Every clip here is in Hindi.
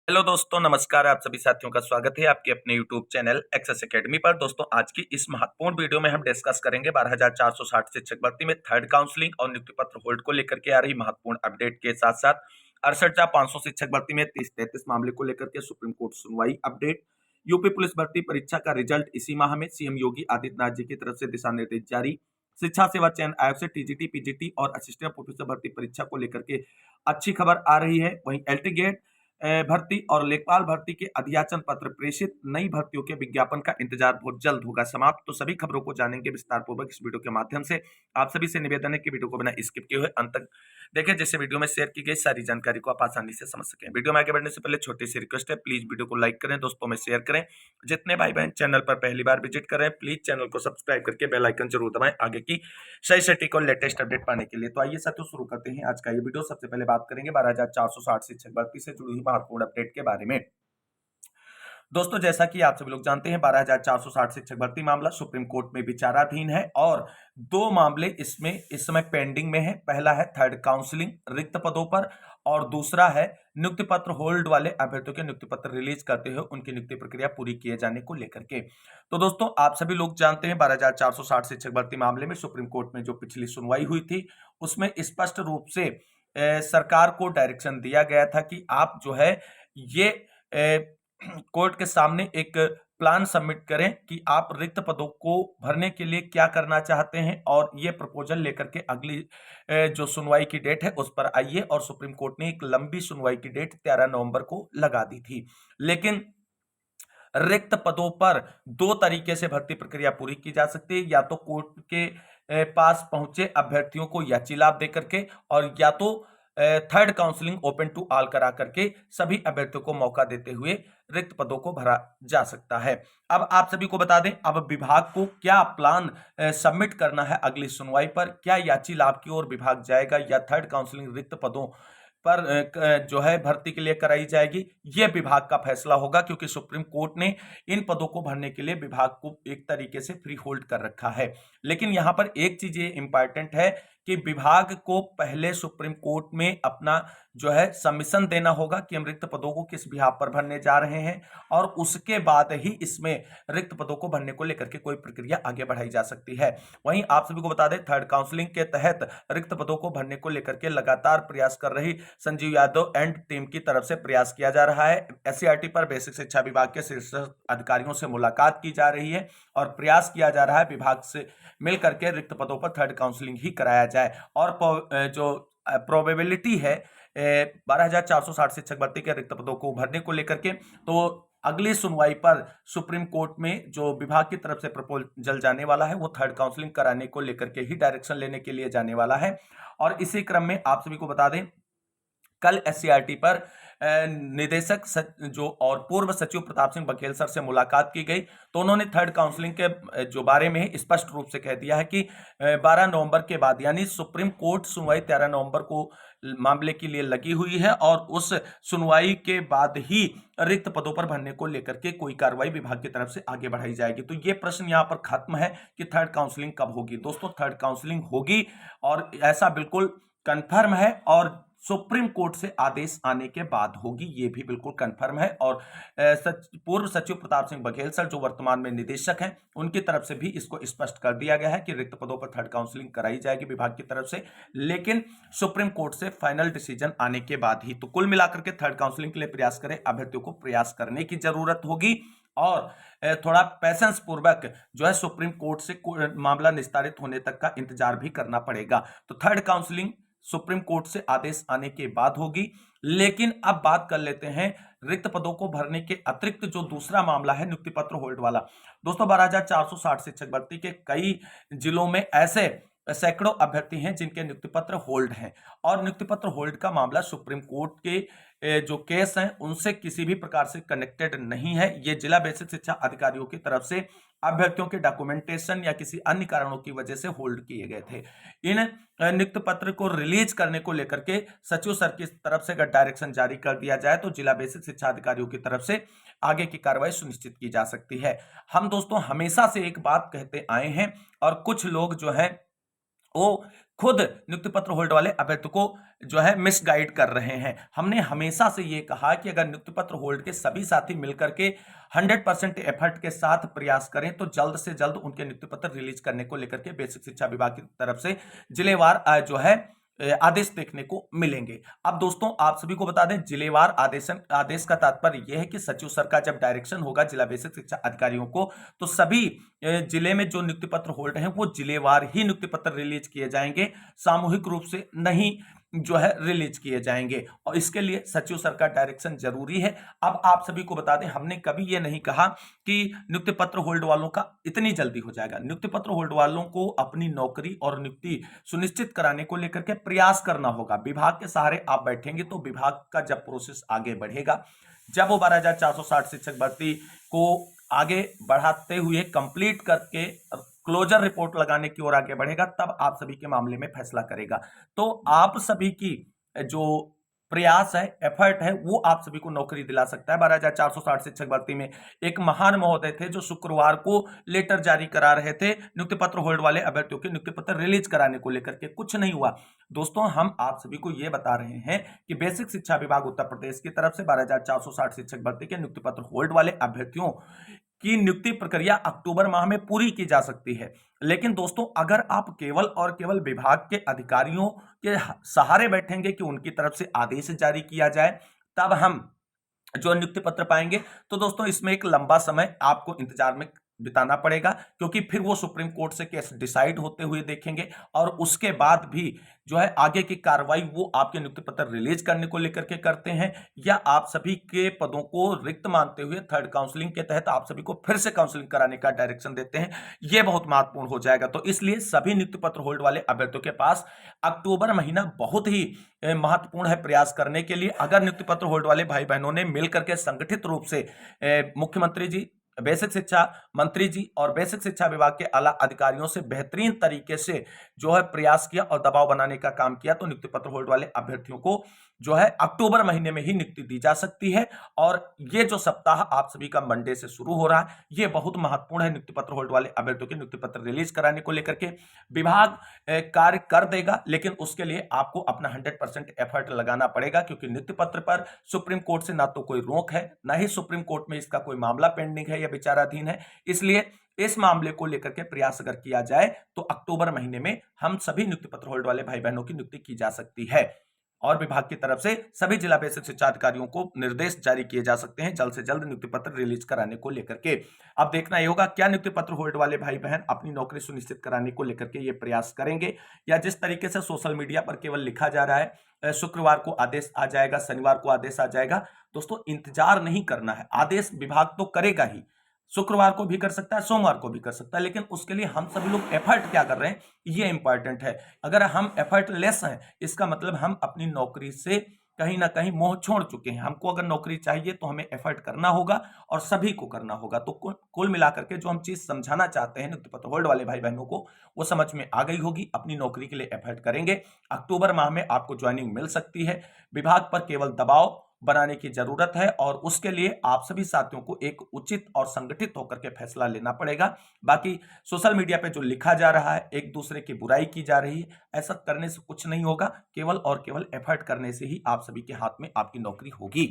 हेलो दोस्तों, नमस्कार। आप सभी साथियों का स्वागत है आपके अपने यूट्यूब चैनल एक्सेस एकेडमी पर। दोस्तों, आज की इस महत्वपूर्ण वीडियो में हम डिस्कस करेंगे 12,460 शिक्षक भर्ती में थर्ड काउंसलिंग और नियुक्ति पत्र होल्ड को लेकर के आ रही महत्वपूर्ण अपडेट के साथ साथ 68,500 शिक्षक भर्ती में 30-33 मामले को लेकर के सुप्रीम कोर्ट सुनवाई अपडेट, यूपी पुलिस भर्ती परीक्षा का रिजल्ट इसी माह में, सीएम योगी आदित्यनाथ जी की तरफ से दिशा निर्देश जारी, शिक्षा सेवा चयन आयोग से टीजीटी पीजीटी और असिस्टेंट प्रोफेसर भर्ती परीक्षा को लेकर के अच्छी खबर आ रही है। वहीं एल्टीगेट भर्ती और लेखपाल भर्ती के अध्याचन पत्र प्रेषित, नई भर्तियों के विज्ञापन का इंतजार बहुत जल्द होगा समाप्त। तो सभी खबरों को जानेंगे विस्तार पूर्वक इस वीडियो के माध्यम से। आप सभी से निवेदन है कि वीडियो को बिना स्किप किए हुए अंत तक देखें, जिससे वीडियो में शेयर की गई सारी जानकारी को आप आसानी से समझ सकें। वीडियो में आगे बढ़ने से पहले छोटी सी रिक्वेस्ट है, प्लीज वीडियो को लाइक करें, दोस्तों में शेयर करें। जितने भाई बहन चैनल पर पहली बार विजिट करें, प्लीज चैनल को सब्सक्राइब करके बेल आइकन जरूर दबाएं आगे की सही सटीक और लेटेस्ट अपडेट पाने के लिए। तो आइए साथियों, शुरू करते हैं आज का ये वीडियो। सबसे पहले बात करेंगे 12,460 शिक्षक भर्ती से जुड़ी हुई महत्वपूर्ण अपडेट के बारे में। दोस्तों, जैसा कि आप सभी लोग जानते हैं, 12,460 शिक्षक भर्ती मामला सुप्रीम कोर्ट में विचाराधीन है और दो मामले इसमें इस समय पेंडिंग में है। पहला है थर्ड काउंसलिंग रिक्त पदों पर और दूसरा है नियुक्ति पत्र होल्ड वाले अभ्यर्थियों के नियुक्ति पत्र रिलीज करते हुए उनकी नियुक्ति प्रक्रिया पूरी किए जाने को लेकर के। तो दोस्तों, आप सभी लोग जानते हैं 12,460 शिक्षक भर्ती मामले में सुप्रीम कोर्ट में जो पिछली सुनवाई हुई थी उसमें स्पष्ट रूप से सरकार को डायरेक्शन दिया गया था कि आप जो है ये कोर्ट के सामने एक प्लान सबमिट करें कि आप रिक्त पदों को भरने के लिए क्या करना चाहते हैं और ये प्रपोजल लेकर के अगली जो सुनवाई की डेट है उस पर आइए। और सुप्रीम कोर्ट ने एक लंबी सुनवाई की डेट 13 नवंबर को लगा दी थी। लेकिन रिक्त पदों पर दो तरीके से भर्ती प्रक्रिया पूरी की जा सकती है, या तो कोर्ट के पास पहुंचे अभ्यर्थियों को याची लाभ देकर के, और या तो third counselling open to all करा करके सभी अभ्यर्थियों को मौका देते हुए रिक्त पदों को भरा जा सकता है। अब आप सभी को बता दें, अब विभाग को क्या प्लान सबमिट करना है अगली सुनवाई पर। क्या याची लाभ की ओर विभाग जाएगा या थर्ड काउंसलिंग रिक्त पदों पर जो है भर्ती के लिए कराई जाएगी, यह विभाग का फैसला होगा, क्योंकि सुप्रीम कोर्ट ने इन पदों को भरने के लिए विभाग को एक तरीके से फ्री होल्ड कर रखा है। लेकिन यहां पर एक चीज ये इंपॉर्टेंट है कि विभाग को पहले सुप्रीम कोर्ट में अपना जो है सबमिशन देना होगा कि हम रिक्त पदों को किस बिहाफ पर भरने जा रहे हैं, और उसके बाद ही इसमें रिक्त पदों को भरने को लेकर के कोई प्रक्रिया आगे बढ़ाई जा सकती है। वहीं आप सभी को बता दें, थर्ड काउंसलिंग के तहत रिक्त पदों को भरने को लेकर के लगातार प्रयास कर रही संजीव यादव एंड टीम की तरफ से प्रयास किया जा रहा है। एससीईआरटी पर बेसिक शिक्षा विभाग के शीर्ष अधिकारियों से मुलाकात की जा रही है और प्रयास किया जा रहा है विभाग से मिलकर के रिक्त पदों पर थर्ड काउंसलिंग ही कराया जाए। और जो प्रोबेबिलिटी है 12,460 शिक्षक भर्ती के रिक्त पदों को भरने को लेकर के, तो अगली सुनवाई पर सुप्रीम कोर्ट में जो विभाग की तरफ से प्रपोजल जाने वाला है वो थर्ड काउंसलिंग कराने को लेकर के ही डायरेक्शन लेने के लिए जाने वाला है। और इसी क्रम में आप सभी को बता दें, कल एससीईआरटी पर निदेशक जो और पूर्व सचिव प्रताप सिंह बघेल सर से मुलाकात की गई, तो उन्होंने थर्ड काउंसलिंग के जो बारे में स्पष्ट रूप से कह दिया है कि 12 नवंबर के बाद, यानी सुप्रीम कोर्ट सुनवाई 13 नवंबर को मामले के लिए लगी हुई है और उस सुनवाई के बाद ही रिक्त पदों पर भरने को लेकर के कोई कार्रवाई विभाग की तरफ से आगे बढ़ाई जाएगी। तो ये प्रश्न यहाँ पर खत्म है कि थर्ड काउंसलिंग कब होगी। दोस्तों, थर्ड काउंसलिंग होगी और ऐसा बिल्कुल कंफर्म है, और सुप्रीम कोर्ट से आदेश आने के बाद होगी, ये भी बिल्कुल कंफर्म है। और पूर्व सचिव प्रताप सिंह बघेल सर जो वर्तमान में निदेशक हैं, उनकी तरफ से भी इसको स्पष्ट कर दिया गया है कि रिक्त पदों पर थर्ड काउंसलिंग कराई जाएगी विभाग की तरफ से, लेकिन सुप्रीम कोर्ट से फाइनल डिसीजन आने के बाद ही। तो कुल मिलाकर के थर्ड काउंसलिंग के लिए प्रयास करें अभ्यर्थियों को प्रयास करने की जरूरत होगी, और थोड़ा पैसेंस पूर्वक जो है सुप्रीम कोर्ट से मामला निस्तारित होने तक का इंतजार भी करना पड़ेगा। तो थर्ड काउंसलिंग सुप्रीम कोर्ट से आदेश आने के बाद होगी। लेकिन अब बात कर लेते हैं रिक्त पदों को भरने के अतिरिक्त जो दूसरा मामला है नियुक्ति पत्र होल्ड वाला। दोस्तों, 12,460 शिक्षक भर्ती के कई जिलों में ऐसे सैकड़ों अभ्यर्थी हैं जिनके नियुक्ति पत्र होल्ड हैं, और नियुक्ति पत्र होल्ड का मामला सुप्रीम कोर्ट के जो केस हैं उनसे किसी भी प्रकार से कनेक्टेड नहीं है। ये जिला बेसिक शिक्षा अधिकारियों की तरफ से अभ्यर्थियों के डॉक्यूमेंटेशन या किसी अन्य कारणों की वजह से होल्ड किए गए थे। इन नियुक्ति पत्र को रिलीज करने को लेकर के सचिव सर की तरफ से अगर डायरेक्शन जारी कर दिया जाए तो जिला बेसिक शिक्षा अधिकारियों की तरफ से आगे की कार्रवाई सुनिश्चित की जा सकती है। हम दोस्तों हमेशा से एक बात कहते आए हैं, और कुछ लोग जो है वो खुद नियुक्ति पत्र होल्ड वाले अभ्यर्थी को जो है मिसगाइड कर रहे हैं। हमने हमेशा से ये कहा कि अगर नियुक्ति पत्र होल्ड के सभी साथी मिलकर के 100% एफर्ट के साथ प्रयास करें तो जल्द से जल्द उनके नियुक्ति पत्र रिलीज करने को लेकर के बेसिक शिक्षा विभाग की तरफ से जिलेवार जो है आदेश देखने को मिलेंगे। अब दोस्तों आप सभी को बता दें, जिलेवार आदेश का तात्पर्य यह है कि सचिव सर का जब डायरेक्शन होगा जिला बेसिक शिक्षा अधिकारियों को, तो सभी जिले में जो नियुक्ति पत्र होल्ड हैं वो जिलेवार ही नियुक्ति पत्र रिलीज किए जाएंगे, सामूहिक रूप से नहीं जो है रिलीज किए जाएंगे। और इसके लिए सचिव सर का डायरेक्शन जरूरी है। अब आप सभी को बता दें, हमने कभी ये नहीं कहा कि नियुक्ति पत्र होल्ड वालों का इतनी जल्दी हो जाएगा। नियुक्ति पत्र होल्ड वालों को अपनी नौकरी और नियुक्ति सुनिश्चित कराने को लेकर के प्रयास करना होगा। विभाग के सहारे आप बैठेंगे तो विभाग का जब प्रोसेस आगे बढ़ेगा, जब वो 12,460 शिक्षक भर्ती को आगे बढ़ाते हुए कंप्लीट करके क्लोजर रिपोर्ट लगाने की ओर आगे बढ़ेगा, तब आप सभी के मामले में फैसला करेगा। तो आप सभी की जो प्रयास है, एफर्ट है, वो आप सभी को नौकरी दिला सकता है। 12,460 शिक्षक भर्ती में एक महान महोदय थे जो शुक्रवार को लेटर जारी करा रहे थे नियुक्ति पत्र होल्ड वाले अभ्यर्थियों के नियुक्ति पत्र रिलीज कराने को लेकर के। कुछ नहीं हुआ दोस्तों। हम आप सभी को यह बता रहे हैं कि बेसिक शिक्षा विभाग उत्तर प्रदेश की तरफ से 12,460 शिक्षक भर्ती के नियुक्ति पत्र होल्ड वाले अभ्यर्थियों की नियुक्ति प्रक्रिया अक्टूबर माह में पूरी की जा सकती है। लेकिन दोस्तों अगर आप केवल और केवल विभाग के अधिकारियों के सहारे बैठेंगे कि उनकी तरफ से आदेश जारी किया जाए तब हम जो नियुक्ति पत्र पाएंगे, तो दोस्तों इसमें एक लंबा समय आपको इंतजार में बिताना पड़ेगा, क्योंकि फिर वो सुप्रीम कोर्ट से केस डिसाइड होते हुए देखेंगे और उसके बाद भी जो है आगे की कार्रवाई वो आपके नियुक्ति पत्र रिलीज करने को लेकर के करते हैं, या आप सभी के पदों को रिक्त मानते हुए थर्ड काउंसलिंग के तहत आप सभी को फिर से काउंसलिंग कराने का डायरेक्शन देते हैं। ये बहुत महत्वपूर्ण हो जाएगा। तो इसलिए सभी नियुक्ति पत्र होल्ड वाले अभ्यर्थियों के पास अक्टूबर महीना बहुत ही महत्वपूर्ण है प्रयास करने के लिए। अगर नियुक्ति पत्र होल्ड वाले भाई बहनों ने मिलकर के संगठित रूप से मुख्यमंत्री जी, बेसिक शिक्षा मंत्री जी और बेसिक शिक्षा विभाग के आला अधिकारियों से बेहतरीन तरीके से जो है प्रयास किया और दबाव बनाने का काम किया, तो नियुक्ति पत्र होल्ड वाले अभ्यर्थियों को जो है अक्टूबर महीने में ही नियुक्ति दी जा सकती है। और ये जो सप्ताह आप सभी का मंडे से शुरू हो रहा है, ये बहुत महत्वपूर्ण है नियुक्ति पत्र होल्ड वाले अभ्यर्थियों के नियुक्ति पत्र रिलीज कराने को लेकर के। विभाग कार्य कर देगा, लेकिन उसके लिए आपको अपना 100% एफर्ट लगाना पड़ेगा, क्योंकि नियुक्ति पत्र पर सुप्रीम कोर्ट से ना तो कोई रोक है, ना ही सुप्रीम कोर्ट में इसका कोई मामला पेंडिंग है या विचाराधीन है। इसलिए इस मामले को लेकर के प्रयास अगर किया जाए तो अक्टूबर महीने में हम सभी नियुक्ति पत्र होल्ड वाले भाई बहनों की नियुक्ति की जा सकती है। और विभाग की तरफ से सभी जिला बेसिक शिक्षा अधिकारियों को निर्देश जारी किए जा सकते हैं जल्द से जल्द नियुक्ति पत्र रिलीज कराने को लेकर के। अब देखना ये होगा क्या नियुक्ति पत्र होल्ड वाले भाई बहन अपनी नौकरी सुनिश्चित कराने को लेकर के ये प्रयास करेंगे, या जिस तरीके से सोशल मीडिया पर केवल लिखा जा रहा है शुक्रवार को आदेश आ जाएगा, शनिवार को आदेश आ जाएगा। दोस्तों इंतजार नहीं करना है, आदेश विभाग तो करेगा ही, शुक्रवार को भी कर सकता है, सोमवार को भी कर सकता है, लेकिन उसके लिए हम सभी लोग एफर्ट क्या कर रहे हैं ये इंपॉर्टेंट है। अगर हम एफर्ट लेस हैं, इसका मतलब हम अपनी नौकरी से कहीं ना कहीं मोह छोड़ चुके हैं। हमको अगर नौकरी चाहिए तो हमें एफर्ट करना होगा और सभी को करना होगा। तो कुल मिलाकर के जो हम चीज समझाना चाहते हैं नियुक्ति पत्र होल्ड वाले भाई बहनों को, वो समझ में आ गई होगी। अपनी नौकरी के लिए एफर्ट करेंगे, अक्टूबर माह में आपको ज्वाइनिंग मिल सकती है। विभाग पर केवल दबाव बनाने की जरूरत है और उसके लिए आप सभी साथियों को एक उचित और संगठित होकर के फैसला लेना पड़ेगा। बाकी सोशल मीडिया पे जो लिखा जा रहा है, एक दूसरे की बुराई की जा रही है, ऐसा करने से कुछ नहीं होगा। केवल और केवल एफर्ट करने से ही आप सभी के हाथ में आपकी नौकरी होगी।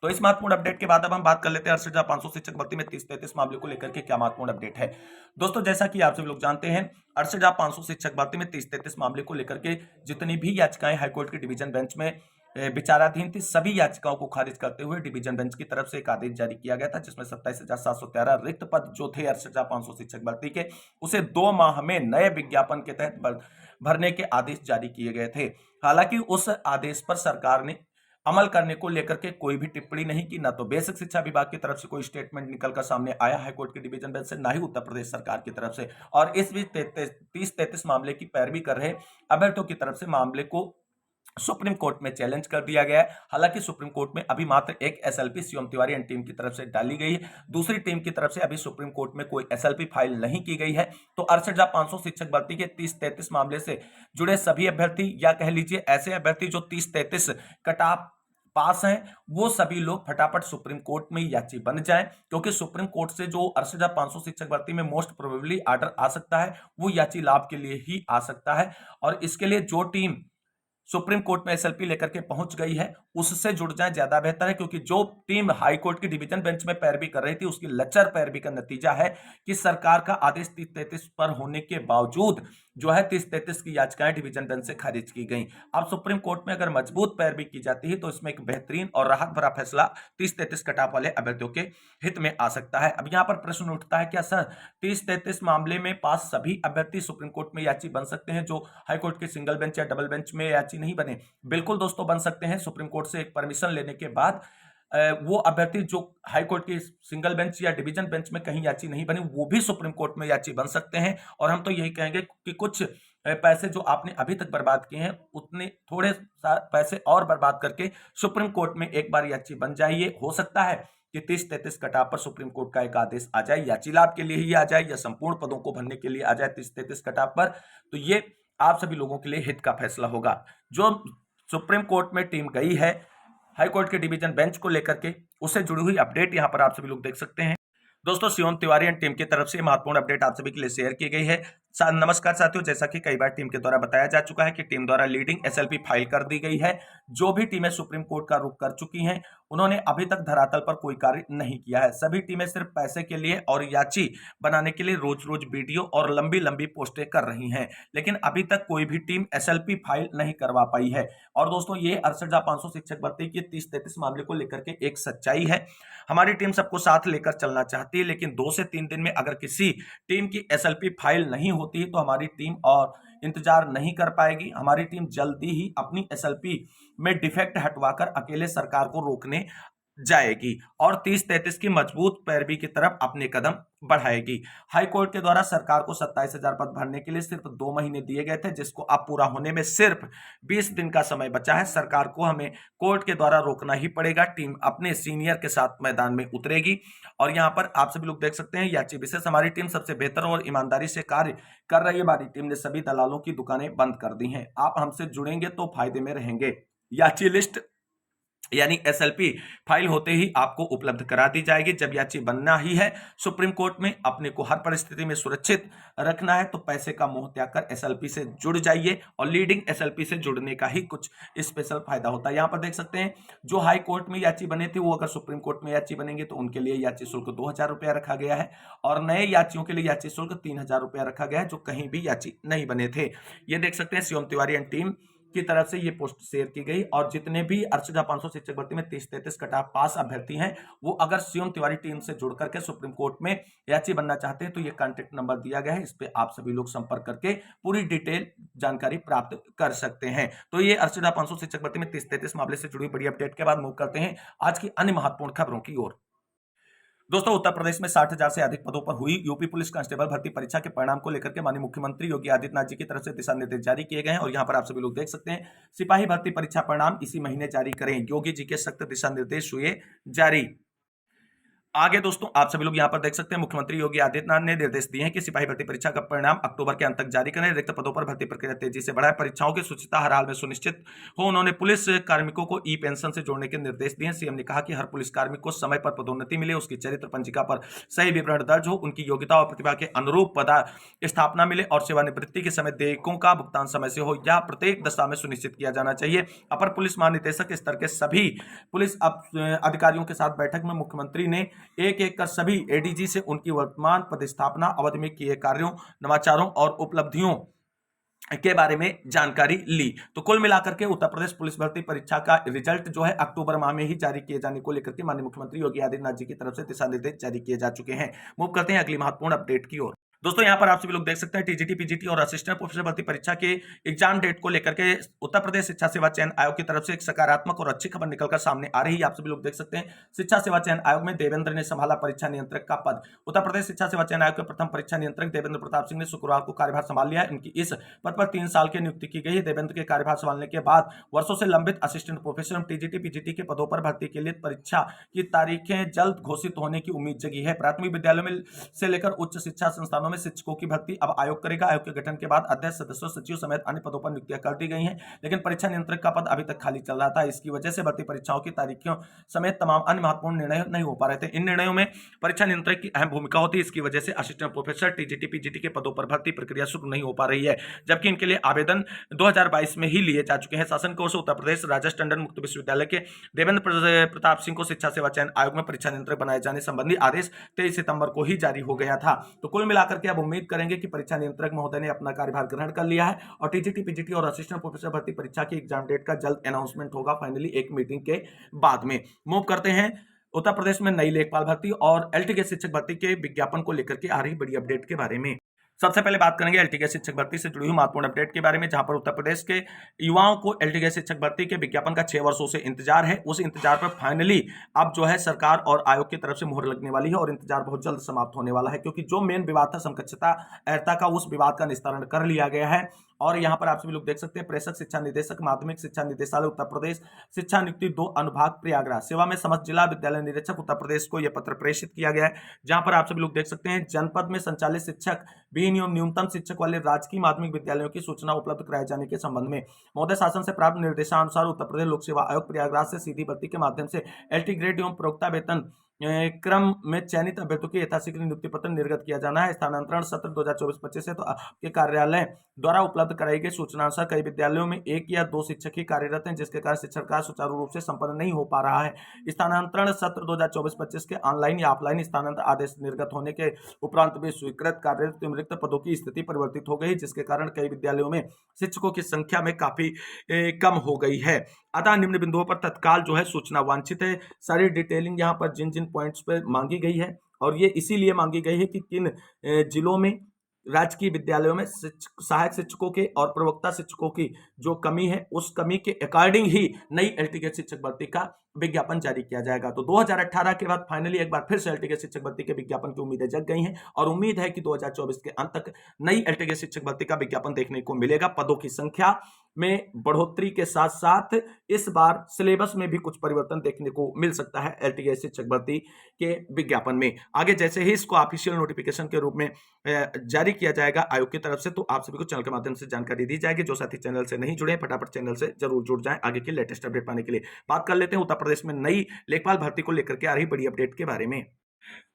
तो इस महत्वपूर्ण अपडेट के बाद अब हम बात कर लेते हैं 68,500 शिक्षक भर्ती में 30-33 मामले को लेकर के क्या महत्वपूर्ण अपडेट है। दोस्तों जैसा कि आप सभी लोग जानते हैं, 68,500 शिक्षक भर्ती में 30-33 मामले को लेकर के जितनी भी याचिकाएं हाईकोर्ट की डिवीजन बेंच में विचाराधीन थी, सभी याचिकाओं को खारिज करते हुए डिवीजन बेंच की तरफ से एक आदेश जारी किया गया था, जिसमें 27,713 रिक्त पद जो थे 68,500 शिक्षक भर्ती के, उसे 2 माह में नए विज्ञापन के तहत भरने के आदेश जारी किए गए थे। हालांकि उस आदेश पर सरकार ने अमल करने को लेकर के कोई भी टिप्पणी नहीं की, ना तो बेसिक शिक्षा विभाग की तरफ से कोई स्टेटमेंट निकलकर सामने आया हाईकोर्ट के डिवीजन बेंच से, ना ही उत्तर प्रदेश सरकार की तरफ से। और इस बीच 30-33 मामले की पैरवी कर रहे अभ्यर्थियों की तरफ से मामले को सुप्रीम कोर्ट में चैलेंज कर दिया गया है। हालांकि सुप्रीम कोर्ट में अभी मात्र एक SLP Shivam Tiwari and team की तरफ से डाली गई है, दूसरी टीम की तरफ से अभी सुप्रीम कोर्ट में कोई एसएलपी फाइल नहीं की गई है। तो 68,500 शिक्षक भर्ती के 30-33 मामले से जुड़े सभी अभ्यर्थी, या कह लीजिए ऐसे अभ्यर्थी जो 30-33 कट ऑफ पास हैं वो सभी लोग फटाफट सुप्रीम कोर्ट में याची बन जाएं, क्योंकि सुप्रीम कोर्ट से जो 68,500 शिक्षक भर्ती में मोस्ट प्रोबेबली ऑर्डर आ सकता है वो याची लाभ के लिए ही आ सकता है। और इसके लिए जो टीम सुप्रीम कोर्ट में एसएलपी लेकर के पहुंच गई है उससे जुड़ जाए ज्यादा बेहतर है, क्योंकि जो टीम हाई कोर्ट की डिवीजन बेंच में पैरवी कर रही थी उसकी लचर पैरवी का नतीजा है कि सरकार का आदेश 30-33 पर होने के बावजूद जो है 30-33 की याचिकाएं डिवीजन बेंच से खारिज की गई। अब सुप्रीम कोर्ट में अगर मजबूत पैरवी की जाती है तो इसमें एक बेहतरीन और राहत भरा फैसला 30-33 कटाप वाले अभ्यर्थियों के हित में आ सकता है। अब यहां पर प्रश्न उठता है, क्या सर 30-33 मामले में पास सभी अभ्यर्थी सुप्रीम कोर्ट में याची बन सकते हैं जो हाईकोर्ट के सिंगल बेंच या डबल बेंच में याची नहीं बने? बिल्कुल दोस्तों बन सकते हैं। सुप्रीम कोर्ट से एक परमिशन लेने के बाद वो अभ्यर्थी जो हाई कोर्ट की सिंगल बेंच या डिवीजन बेंच में कहीं याची नहीं बनी वो भी सुप्रीम कोर्ट में याची बन सकते हैं। और हम तो यही कहेंगे कि कुछ पैसे जो आपने अभी तक बर्बाद किए हैं उतने थोड़े पैसे और बर्बाद करके सुप्रीम कोर्ट में एक बार याची बन जाइए। हो सकता है कि 30-33 कटाव पर सुप्रीम कोर्ट का एक आदेश आ जाए, याची लाभ के लिए ही आ जाए या संपूर्ण पदों को भरने के लिए आ जाए 30-33 कटाव पर, तो ये आप सभी लोगों के लिए हित का फैसला होगा। जो सुप्रीम कोर्ट में टीम गई है हाई कोर्ट के डिवीजन बेंच को लेकर के, उससे जुड़ी हुई अपडेट यहां पर आप सभी लोग देख सकते हैं। दोस्तों शिवम तिवारी एंड टीम की तरफ से महत्वपूर्ण अपडेट आप सभी के लिए शेयर की गई है। नमस्कार साथियों, जैसा कि कई बार टीम के द्वारा बताया जा चुका है कि टीम द्वारा लीडिंग एसएलपी फाइल कर दी गई है। जो भी टीमें सुप्रीम कोर्ट का रुख कर चुकी हैं उन्होंने अभी तक धरातल पर कोई कार्य नहीं किया है। सभी टीमें सिर्फ पैसे के लिए और याची बनाने के लिए रोज रोज वीडियो और लंबी लंबी पोस्टें कर रही हैं, लेकिन अभी तक कोई भी टीम एसएलपी फाइल नहीं करवा पाई है। और दोस्तों ये 68,500 शिक्षक भर्ती के 30-33 मामले को लेकर के एक सच्चाई है। हमारी टीम सबको साथ लेकर चलना चाहती है, लेकिन 2 से 3 दिन में अगर किसी टीम की एसएलपी फाइल नहीं होती है तो हमारी टीम और इंतजार नहीं कर पाएगी। हमारी टीम जल्दी ही अपनी एसएलपी में डिफेक्ट हटवाकर अकेले सरकार को रोकने जाएगी और 30-33 की मजबूत पैरवी की तरफ अपने कदम बढ़ाएगी। हाई कोर्ट के द्वारा सरकार को 27,000 पद भरने के लिए सिर्फ 2 महीने दिए गए थे, जिसको अब पूरा होने में सिर्फ 20 दिन का समय बचा है। सरकार को हमें कोर्ट के द्वारा रोकना ही पड़ेगा। टीम अपने सीनियर के साथ मैदान में उतरेगी और यहां पर आप सभी लोग देख सकते हैं याची विशेष हमारी टीम सबसे बेहतर और ईमानदारी से कार्य कर रही है। हमारी टीम ने सभी दलालों की दुकानें बंद कर दी हैं। आप हमसे जुड़ेंगे तो फायदे में रहेंगे। याची लिस्ट यानी एसएलपी फाइल होते ही आपको उपलब्ध करा दी जाएगी। जब याची बनना ही है सुप्रीम कोर्ट में, अपने को हर परिस्थिति में सुरक्षित रखना है तो पैसे का मोह त्याग कर एसएलपी से जुड़ जाइए और लीडिंग एसएलपी से जुड़ने का ही कुछ स्पेशल फायदा होता है। यहां पर देख सकते हैं जो हाई कोर्ट में याची बने थे वो अगर सुप्रीम कोर्ट में याची बनेंगे तो उनके लिए याची शुल्क 2,000 रुपया रखा गया है और नए याचियों के लिए याची शुल्क 3,000 रुपया रखा गया है जो कहीं भी याची नहीं बने थे। ये देख सकते हैं शिवम तिवारी एंड टीम की तरफ से ये पोस्ट शेयर की गई और जितने भी 68,500 शिक्षक भर्ती में 30-33 कटाव पास अभ्यर्थी हैं वो अगर शिवम तिवारी टीम से जुड़ करके सुप्रीम कोर्ट में याची बनना चाहते हैं तो ये कॉन्टेक्ट नंबर दिया गया है, इस पे आप सभी लोग संपर्क करके पूरी डिटेल जानकारी प्राप्त कर सकते हैं। तो ये 68,500 शिक्षक भर्ती में 30-33 मामले से जुड़ी बड़ी अपडेट के बाद मूव करते हैं आज की अन्य महत्वपूर्ण खबरों की ओर। दोस्तों उत्तर प्रदेश में 60,000 से अधिक पदों पर हुई यूपी पुलिस कांस्टेबल भर्ती परीक्षा के परिणाम को लेकर के माननीय मुख्यमंत्री योगी आदित्यनाथ जी की तरफ से दिशा निर्देश जारी किए गए हैं और यहां पर आप सभी लोग देख सकते हैं सिपाही भर्ती परीक्षा परिणाम इसी महीने जारी करें, योगी जी के सख्त दिशा निर्देश हुए जारी। आगे दोस्तों आप सभी लोग यहां पर देख सकते हैं मुख्यमंत्री योगी आदित्यनाथ ने निर्देश दिए हैं कि सिपाही भर्ती परीक्षा का परिणाम अक्टूबर के अंत तक जारी करें, रिक्त पदों पर भर्ती प्रक्रिया तेजी से बढ़ाएं, परीक्षाओं की शुचिता हर हाल में सुनिश्चित हो। उन्होंने पुलिस कार्मिकों को ई पेंशन से जोड़ने के निर्देश दिए। सीएम ने कहा कि हर पुलिस कार्मिक को समय पर पदोन्नति मिले, उसकी चरित्र पंजिका पर सही विवरण दर्ज हो, उनकी योग्यता और प्रतिभा के अनुरूप पदा स्थापना मिले और सेवानिवृत्ति के समय देयकों का भुगतान समय से हो, यह प्रत्येक दशा में सुनिश्चित किया जाना चाहिए। अपर पुलिस महानिदेशक स्तर के सभी पुलिस अधिकारियों के साथ बैठक में मुख्यमंत्री ने एक एक कर सभी एडीजी से उनकी वर्तमान पदस्थापना अवधि में किए कार्यों, नवाचारों और उपलब्धियों के बारे में जानकारी ली। तो कुल मिलाकर के उत्तर प्रदेश पुलिस भर्ती परीक्षा का रिजल्ट जो है अक्टूबर माह में ही जारी किए जाने को लेकर के माननीय मुख्यमंत्री योगी आदित्यनाथ जी की तरफ से दिशा निर्देश जारी किए जा चुके हैं। मूव करते हैं अगली महत्वपूर्ण अपडेट की ओर। दोस्तों यहां पर आप सभी लोग देख सकते हैं टीजीटी, पीजीटी और असिस्टेंट प्रोफेसर भर्ती परीक्षा के एग्जाम डेट को लेकर के उत्तर प्रदेश शिक्षा सेवा चयन आयोग की तरफ से एक सकारात्मक और अच्छी खबर निकलकर सामने आ रही है। आप सभी लोग देख सकते हैं शिक्षा सेवा चयन आयोग में देवेंद्र ने संभाला परीक्षा नियंत्रक का पद। उत्तर प्रदेश शिक्षा सेवा चयन आयोग के प्रथम परीक्षा नियंत्रक देवेंद्र प्रताप सिंह ने शुक्रवार को कार्यभार संभाल लिया। इनकी इस पद पर 3 साल की नियुक्ति की गई है। देवेंद्र के कार्यभार संभालने के बाद वर्षों से लंबित असिस्टेंट प्रोफेसर टीजीटी, पीजीटी के पदों पर भर्ती के लिए परीक्षा की तारीखें जल्द घोषित होने की उम्मीद जगी है। प्राथमिक विद्यालयों में से लेकर उच्च शिक्षा संस्थानों में में शिक्षकों की भर्ती अब आयोग करेगा। आयोग के गठन के बाद अध्यक्ष, सदस्यों, सचिव समेत अन्य पदों पर नियुक्तियां कर दी गई हैं, लेकिन परीक्षा नियंत्रक का पद अभी तक खाली चल रहा था। इसकी वजह से भर्ती परीक्षाओं की तारीखों समेत तमाम अन्य महत्वपूर्ण निर्णय नहीं हो पा रहे थे। इन निर्णयों में परीक्षा नियंत्रक की अहम भूमिका होती है। इसकी वजह से असिस्टेंट प्रोफेसर, टीजीटी, पीजीटी के पदों पर भर्ती प्रक्रिया शुरू नहीं हो पा रही है, जबकि इनके लिए आवेदन 2022 में ही लिए जा चुके हैं। शासन की ओर से उत्तर प्रदेश राजेश टंडन मुक्त विश्वविद्यालय के देवेंद्र प्रताप सिंह को शिक्षा सेवा चयन आयोग में परीक्षा नियंत्रक बनाए जाने संबंधी आदेश 23 सितंबर को ही जारी हो गया था। तो कुल मिलाकर के अब उम्मीद करेंगे कि परीक्षा नियंत्रक महोदय ने अपना कार्यभार ग्रहण कर लिया है और टीजीटी, पीजीटी और असिस्टेंट प्रोफेसर भर्ती परीक्षा की एग्जाम डेट का जल्द अनाउंसमेंट होगा, फाइनली एक मीटिंग के बाद में। मूव करते हैं उत्तर प्रदेश में नई लेखपाल भर्ती और एलटी के शिक्षक भर्ती के विज्ञापन को लेकर के आ रही बड़ी अपडेट के बारे में। सबसे पहले बात करेंगे एलटी के शिक्षक भर्ती से जुड़ी हुई महत्वपूर्ण अपडेट के बारे में, जहां पर उत्तर प्रदेश के युवाओं को एलटी के शिक्षक भर्ती के विज्ञापन का 6 वर्षों से इंतजार है। उस इंतजार पर फाइनली अब जो है सरकार और आयोग की तरफ से मुहर लगने वाली है और इंतजार बहुत जल्द समाप्त होने वाला है, क्योंकि जो मेन विवाद था समकक्षता अर्हता का, उस विवाद का निस्तारण कर लिया गया है। और यहां पर आप सभी लोग देख सकते हैं, प्रेषक शिक्षा निदेशक, माध्यमिक शिक्षा निदेशालय उत्तर प्रदेश, शिक्षा नियुक्ति 2 अनुभाग प्रयागराज, सेवा में समस्त जिला विद्यालय निरीक्षक उत्तर प्रदेश को यह पत्र प्रेषित किया गया है। जहां पर आप सभी लोग देख सकते हैं, जनपद में संचालित शिक्षक विहीन एवं न्यूनतम शिक्षक वाले राजकीय माध्यमिक विद्यालयों की सूचना उपलब्ध कराए जाने के संबंध में महोदय शासन से प्राप्त निर्देशानुसार उत्तर प्रदेश लोक सेवा आयोग प्रयागराज से सीधी भर्ती के माध्यम से एलटी ग्रेड एवं प्रवक्ता वेतन क्रम में चयनित अभ्यर्थियों की यथाशीघ्र नियुक्ति पत्र निर्गत किया जाना है। स्थानांतरण सत्र 2024-25 से तो आपके कार्यालय द्वारा उपलब्ध कराई गई सूचना अनुसार कई विद्यालयों में 1 या 2 शिक्षक ही कार्यरत हैं, जिसके कारण शिक्षण कार्य सुचारू रूप से संपन्न नहीं हो पा रहा है। स्थानांतरण सत्र 2024-25 के ऑनलाइन या ऑफलाइन स्थानांतरण आदेश निर्गत होने के उपरांत भी स्वीकृत कार्यरत रिक्त पदों की स्थिति परिवर्तित हो गई, जिसके कारण कई विद्यालयों में शिक्षकों की संख्या में काफी कम हो गई है। अतः निम्न बिंदुओं पर तत्काल जो है सूचना वांछित है। सारी डिटेलिंग यहाँ पर जिन जिन पॉइंट्स पर मांगी गई है, और ये इसीलिए मांगी गई है कि किन जिलों में राजकीय विद्यालयों में सहायक शिक्षकों के और प्रवक्ता शिक्षकों की जो कमी है, उस कमी के अकॉर्डिंग ही नई एलटी के शिक्षक भर्ती का विज्ञापन जारी किया जाएगा। तो 2018 के बाद फाइनली एक बार फिर से एलटी के शिक्षक भर्ती के विज्ञापन की उम्मीदें जग गई हैं और उम्मीद है कि 2024 के अंत तक नई एलटी के शिक्षक भर्ती का विज्ञापन देखने को मिलेगा। पदों की संख्या में बढ़ोतरी के साथ साथ इस बार सिलेबस में भी कुछ परिवर्तन देखने को मिल सकता है एलटी के शिक्षक भर्ती के विज्ञापन में। आगे जैसे ही इसको ऑफिशियल नोटिफिकेशन के रूप में जारी किया जाएगा आयोग की तरफ से, तो आप सभी को चैनल के माध्यम से जानकारी दी जाएगी। जो साथी चैनल से नहीं जुड़े, फटाफट चैनल से जरूर जुड़ जाएं आगे की लेटेस्ट अपडेट पाने के लिए। बात कर लेते हैं उत्तर प्रदेश में नई लेखपाल भर्ती को लेकर के आ रही बड़ी अपडेट के बारे में।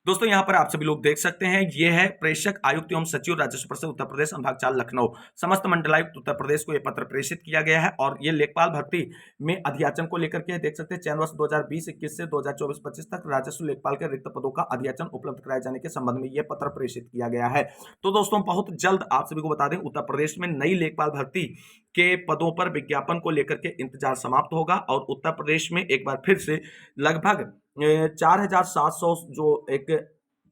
दोस्तों यहां पर आप सभी लोग देख सकते हैं, यह है प्रेषक आयुक्त एवं सचिव राजस्व परिषद उत्तर प्रदेश अनुभाग 4 लखनऊ, समस्त मंडलायुक्त उत्तर प्रदेश को यह पत्र प्रेषित किया गया है और यह लेखपाल भर्ती में अध्याचन को लेकर के देख सकते हैं। चयन वर्ष 2020-21 से 2024-25 तक राजस्व लेखपाल के रिक्त पदों का अध्याचन उपलब्ध कराए जाने के संबंध में यह पत्र प्रेषित किया गया है। तो दोस्तों बहुत जल्द आप सभी को बता दें, उत्तर प्रदेश में नई लेखपाल भर्ती के पदों पर विज्ञापन को लेकर के इंतजार समाप्त होगा और उत्तर प्रदेश में एक बार फिर से लगभग 4700 जो एक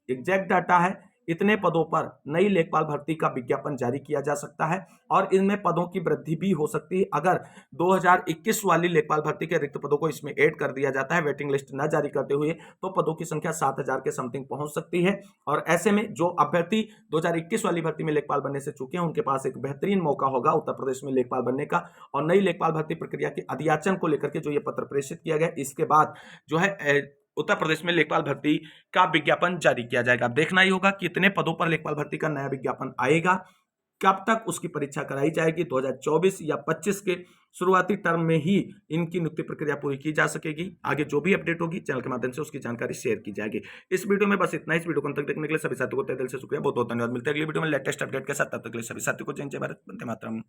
एग्जैक्ट डाटा है, इतने पदों पर नई लेखपाल भर्ती का विज्ञापन जारी किया जा सकता है और इनमें पदों की वृद्धि भी हो सकती है अगर 2021 वाली लेखपाल भर्ती के रिक्त पदों को इसमें ऐड कर दिया जाता है, वेटिंग लिस्ट न जारी करते हुए, तो पदों की संख्या 7000 के समथिंग पहुंच सकती है। और ऐसे में जो अभ्यर्थी 2021 वाली भर्ती में लेखपाल बनने से चुके हैं, उनके पास एक बेहतरीन मौका होगा उत्तर प्रदेश में लेखपाल बनने का। और नई लेखपाल भर्ती प्रक्रिया के अध्याचन को लेकर के जो ये पत्र प्रेषित किया गया, इसके बाद जो है उत्तर प्रदेश में लेखपाल भर्ती का विज्ञापन जारी किया जाएगा। अब देखना ही होगा कितने पदों पर लेखपाल भर्ती का नया विज्ञापन आएगा, कब तक उसकी परीक्षा कराई जाएगी। 2024 या 25 के शुरुआती टर्म में ही इनकी नियुक्ति प्रक्रिया पूरी की जा सकेगी। आगे जो भी अपडेट होगी चैनल के माध्यम से उसकी जानकारी शेयर की जाएगी। इस वीडियो में बस इतना। इस वीडियो को अंत तक देखने के लिए सभी साथियों को तहे दिल से शुक्रिया, बहुत बहुत धन्यवाद। मिलते हैं अगली वीडियो में लेटेस्ट अपडेट के साथ, तब तक के लिए सभी साथियों को जय जय भारत, वंदे मातरम।